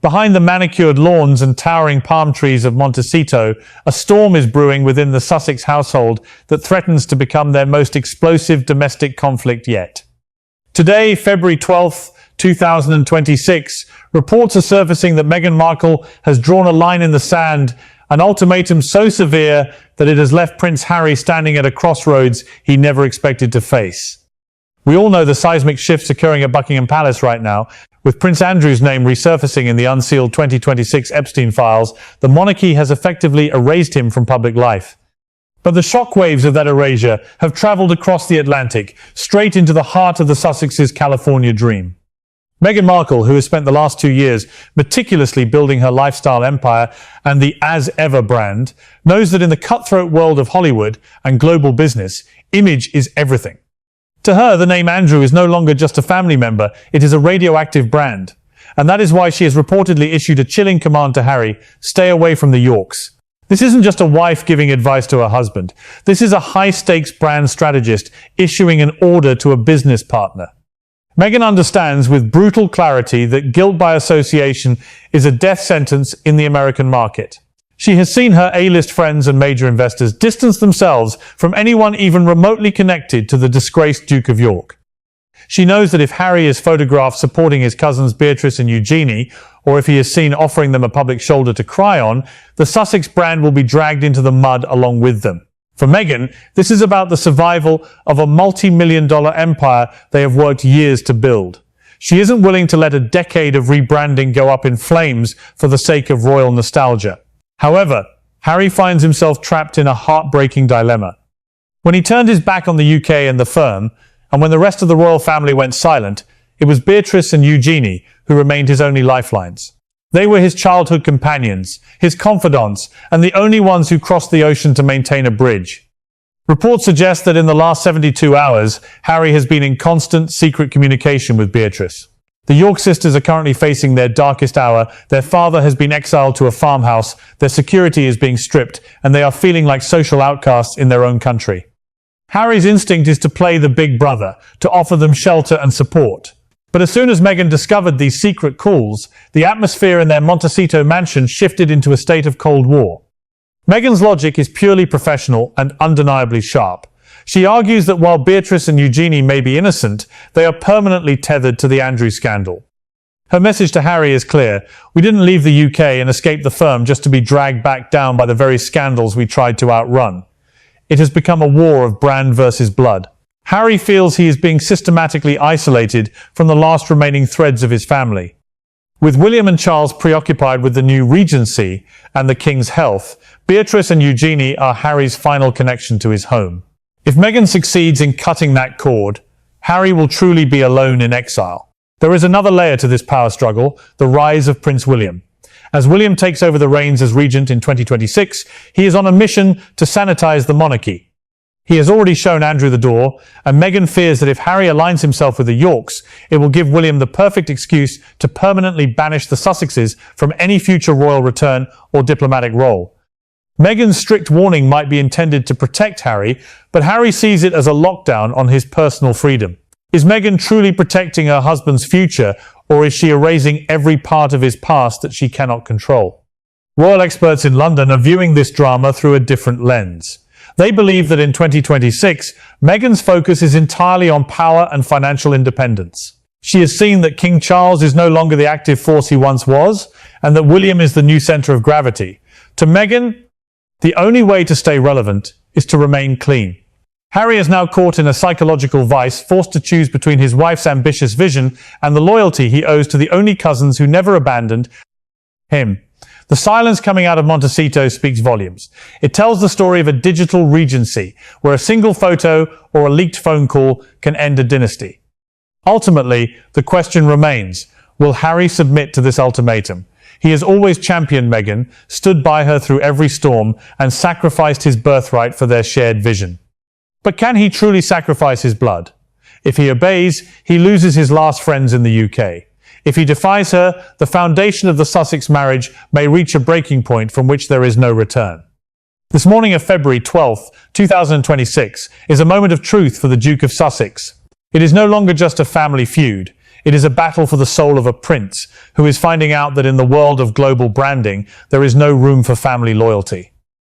Behind the manicured lawns and towering palm trees of Montecito, a storm is brewing within the Sussex household that threatens to become their most explosive domestic conflict yet. Today, February 12, 2026, reports are surfacing that Meghan Markle has drawn a line in the sand, an ultimatum so severe that it has left Prince Harry standing at a crossroads he never expected to face. We all know the seismic shifts occurring at Buckingham Palace right now. With Prince Andrew's name resurfacing in the unsealed 2026 Epstein Files, the monarchy has effectively erased him from public life. But the shockwaves of that erasure have travelled across the Atlantic, straight into the heart of the Sussex's California dream. Meghan Markle, who has spent the last 2 years meticulously building her lifestyle empire and the As Ever brand, knows that in the cutthroat world of Hollywood and global business, image is everything. To her, the name Andrew is no longer just a family member, it is a radioactive brand. And that is why she has reportedly issued a chilling command to Harry: stay away from the Yorks. This isn't just a wife giving advice to her husband. This is a high-stakes brand strategist issuing an order to a business partner. Meghan understands with brutal clarity that guilt by association is a death sentence in the American market. She has seen her A-list friends and major investors distance themselves from anyone even remotely connected to the disgraced Duke of York. She knows that if Harry is photographed supporting his cousins Beatrice and Eugenie, or if he is seen offering them a public shoulder to cry on, the Sussex brand will be dragged into the mud along with them. For Meghan, this is about the survival of a multi-million-dollar empire they have worked years to build. She isn't willing to let a decade of rebranding go up in flames for the sake of royal nostalgia. However, Harry finds himself trapped in a heartbreaking dilemma. When he turned his back on the UK and the firm, and when the rest of the royal family went silent, it was Beatrice and Eugenie who remained his only lifelines. They were his childhood companions, his confidants, and the only ones who crossed the ocean to maintain a bridge. Reports suggest that in the last 72 hours, Harry has been in constant, secret communication with Beatrice. The York sisters are currently facing their darkest hour. Their father has been exiled to a farmhouse, their security is being stripped, and they are feeling like social outcasts in their own country. Harry's instinct is to play the big brother, to offer them shelter and support. But as soon as Meghan discovered these secret calls, the atmosphere in their Montecito mansion shifted into a state of Cold War. Meghan's logic is purely professional and undeniably sharp. She argues that while Beatrice and Eugenie may be innocent, they are permanently tethered to the Andrew scandal. Her message to Harry is clear: we didn't leave the UK and escape the firm just to be dragged back down by the very scandals we tried to outrun. It has become a war of brand versus blood. Harry feels he is being systematically isolated from the last remaining threads of his family. With William and Charles preoccupied with the new regency and the king's health, Beatrice and Eugenie are Harry's final connection to his home. If Meghan succeeds in cutting that cord, Harry will truly be alone in exile. There is another layer to this power struggle: the rise of Prince William. As William takes over the reins as regent in 2026, he is on a mission to sanitize the monarchy. He has already shown Andrew the door, and Meghan fears that if Harry aligns himself with the Yorks, it will give William the perfect excuse to permanently banish the Sussexes from any future royal return or diplomatic role. Meghan's strict warning might be intended to protect Harry, but Harry sees it as a lockdown on his personal freedom. Is Meghan truly protecting her husband's future, or is she erasing every part of his past that she cannot control? Royal experts in London are viewing this drama through a different lens. They believe that in 2026, Meghan's focus is entirely on power and financial independence. She has seen that King Charles is no longer the active force he once was, and that William is the new centre of gravity. To Meghan, the only way to stay relevant is to remain clean. Harry is now caught in a psychological vice, forced to choose between his wife's ambitious vision and the loyalty he owes to the only cousins who never abandoned him. The silence coming out of Montecito speaks volumes. It tells the story of a digital regency, where a single photo or a leaked phone call can end a dynasty. Ultimately, the question remains: will Harry submit to this ultimatum? He has always championed Meghan, stood by her through every storm, and sacrificed his birthright for their shared vision. But can he truly sacrifice his blood? If he obeys, he loses his last friends in the UK. If he defies her, the foundation of the Sussex marriage may reach a breaking point from which there is no return. This morning of February 12, 2026, is a moment of truth for the Duke of Sussex. It is no longer just a family feud. It is a battle for the soul of a prince who is finding out that in the world of global branding, there is no room for family loyalty.